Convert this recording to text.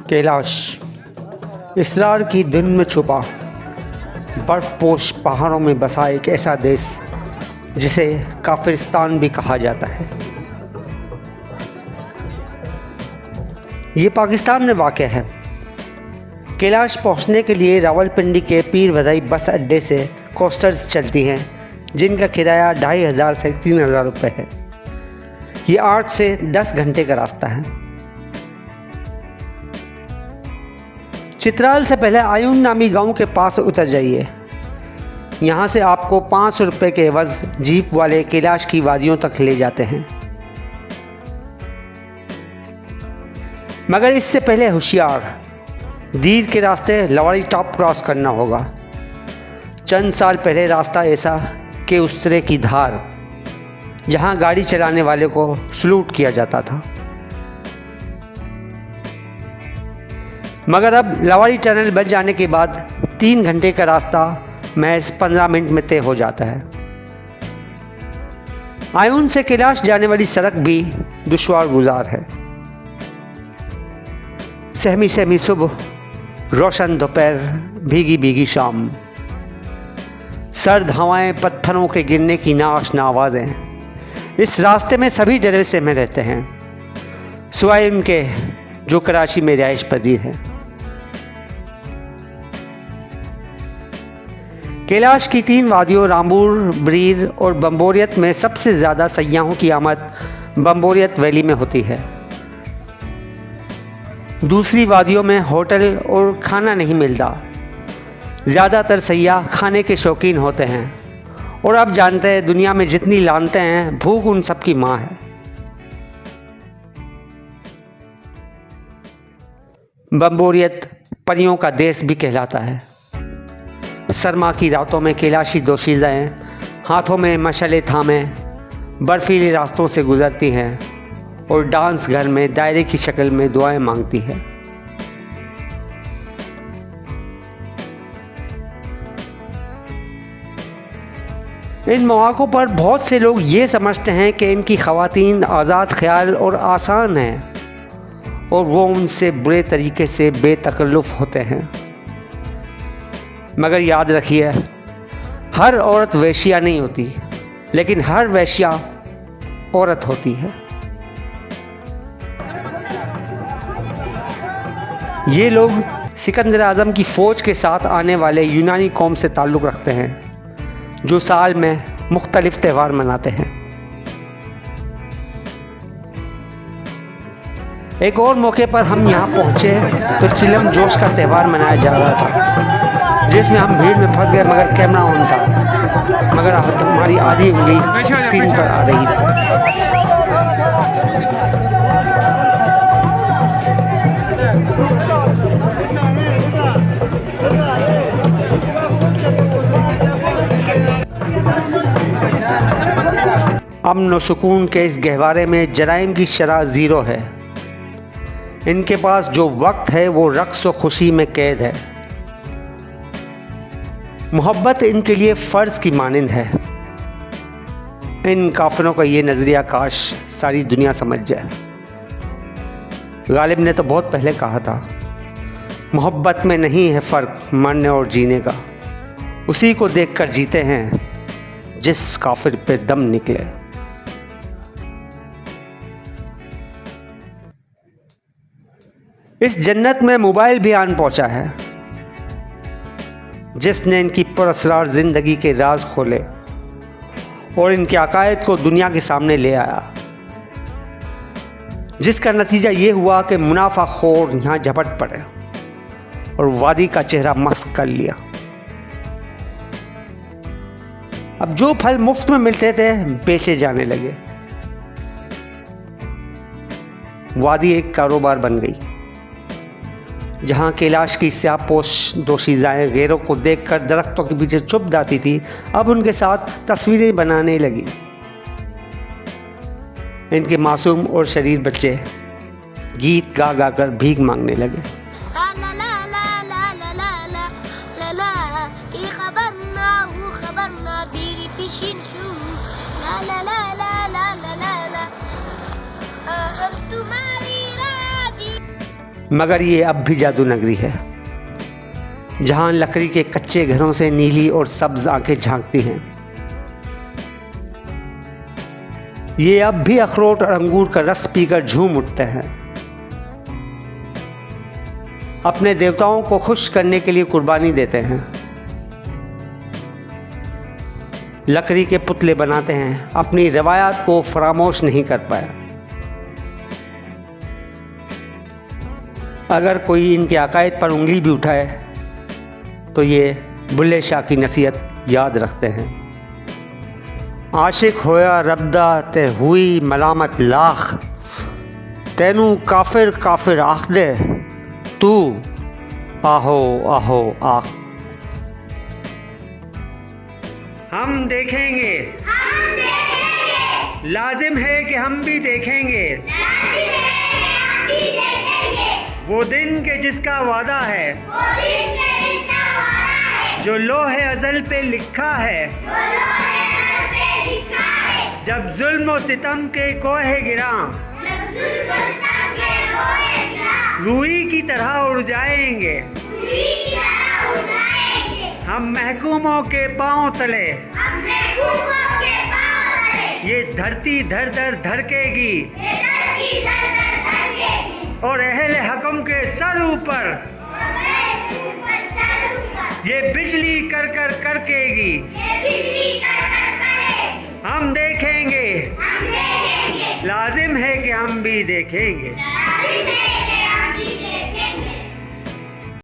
कैलाश इसरार की धुन में छुपा बर्फपोश पहाड़ों में बसा एक ऐसा देश जिसे काफिरिस्तान भी कहा जाता है। ये पाकिस्तान में वाक़ है। कैलाश पहुंचने के लिए रावलपिंडी के पीर वदाई बस अड्डे से कोस्टर्स चलती हैं जिनका किराया 2500 से 3000 रुपये है। ये 8 से 10 घंटे का रास्ता है। चित्राल से पहले आयून नामी गांव के पास उतर जाइए। यहाँ से आपको 500 रुपये के एवज़ जीप वाले कैलाश की वादियों तक ले जाते हैं। मगर इससे पहले होशियार, दीर के रास्ते लवाड़ी टॉप क्रॉस करना होगा। चंद साल पहले रास्ता ऐसा कि उस तरह की धार जहाँ गाड़ी चलाने वाले को सलूट किया जाता था। मगर अब लवाड़ी टनल बन जाने के बाद 3 घंटे का रास्ता महज 15 मिनट में तय हो जाता है। आयून से कैलाश जाने वाली सड़क भी दुश्वार गुजार है। सहमी सहमी सुबह, रोशन दोपहर, भीगी भीगी शाम, सर्द हवाएं, पत्थरों के गिरने की नाआशना आवाज़ें। इस रास्ते में सभी डरे सहमे रहते हैं, सिवाय उनके जो कराची में रिहाइश पजीर हैं। कैलाश की 3 वादियों रामपुर, ब्रीर और बम्बोरियत में सबसे ज़्यादा सयाहों की आमद बम्बोरियत वैली में होती है। दूसरी वादियों में होटल और खाना नहीं मिलता। ज़्यादातर सयाह खाने के शौकीन होते हैं और अब जानते हैं दुनिया में जितनी लानतें हैं, भूख उन सब की माँ है। बम्बोरियत परियों का देश भी कहलाता है। सरमा की रातों में कैलाशी दोशीज़ाएँ हाथों में मशाले थामे बर्फीले रास्तों से गुजरती हैं और डांस घर में दायरे की शक्ल में दुआएं मांगती है। इन मौक़ों पर बहुत से लोग ये समझते हैं कि इनकी ख़वातीन आज़ाद ख्याल और आसान हैं और वो उनसे बुरे तरीके से बेतकल्लुफ़ होते हैं। मगर याद रखिए, हर औरत वेश्या नहीं होती, लेकिन हर वेश्या औरत होती है। ये लोग सिकंदर आज़म की फ़ौज के साथ आने वाले यूनानी कौम से ताल्लुक़ रखते हैं जो साल में मुख्तलिफ त्यौहार मनाते हैं। एक और मौके पर हम यहाँ पहुँचे तो चिलम जोश का त्यौहार मनाया जा रहा था, जिसमें हम भीड़ में फंस गए मगर कैमरा ऑन था। मगर हमारी आधी उंगली स्क्रीन पर आ रही थी। अमन और सुकून के इस गहवारे में जराइम की शरह ज़ीरो है। इनके पास जो वक्त है वो रक्स और खुशी में कैद है। मोहब्बत इनके लिए फ़र्ज़ की मानिंद है। इन काफिरों का ये नज़रिया काश सारी दुनिया समझ जाए। गालिब ने तो बहुत पहले कहा था, मोहब्बत में नहीं है फ़र्क मरने और जीने का, उसी को देखकर जीते हैं जिस काफिर पे दम निकले। इस जन्नत में मोबाइल भी आन पहुंचा है, जिसने इनकी पुरअसरार ज़िंदगी के राज खोले और इनके अकायद को दुनिया के सामने ले आया, जिसका नतीजा ये हुआ कि मुनाफा खोर यहाँ झपट पड़े और वादी का चेहरा मस्क कर लिया। अब जो फल मुफ्त में मिलते थे बेचे जाने लगे। वादी एक कारोबार बन गई, जहाँ कैलाश की स्याहपोश दोशीज़ाएँ गैरों को देखकर दरख्तों के पीछे छुप जाती थी, अब उनके साथ तस्वीरें बनाने लगी। इनके मासूम और शरीर बच्चे गीत गा गा कर भीख मांगने लगे। मगर ये अब भी जादू नगरी है, जहां लकड़ी के कच्चे घरों से नीली और सब्ज आंखें झांकती हैं। ये अब भी अखरोट और अंगूर का रस पीकर झूम उठते हैं। अपने देवताओं को खुश करने के लिए कुर्बानी देते हैं, लकड़ी के पुतले बनाते हैं, अपनी रवायात को फरामोश नहीं कर पाया। अगर कोई इनके अकायद पर उंगली भी उठाए तो ये बुल्ले शाह की नसीहत याद रखते हैं। आशिक होया रब्दा ते हुई मलामत लाख, तैनू काफिर काफिर आख दे तू आहो आहो आख। हम देखेंगे, लाजिम है कि हम भी देखेंगे, वो दिन के जिसका वादा है, जो लोहे अज़ल पे लिखा है, जब जुल्म और सितम के कोहे गिरा, रूई की तरह उड़ जाएंगे, हम महकूमों के पांव तले, ये धरती धर धर धड़केगी, और अहले हकम के सर ऊपर ये बिजली कर कर करकेगी। हम देखेंगे, लाजिम है कि हम भी देखेंगे।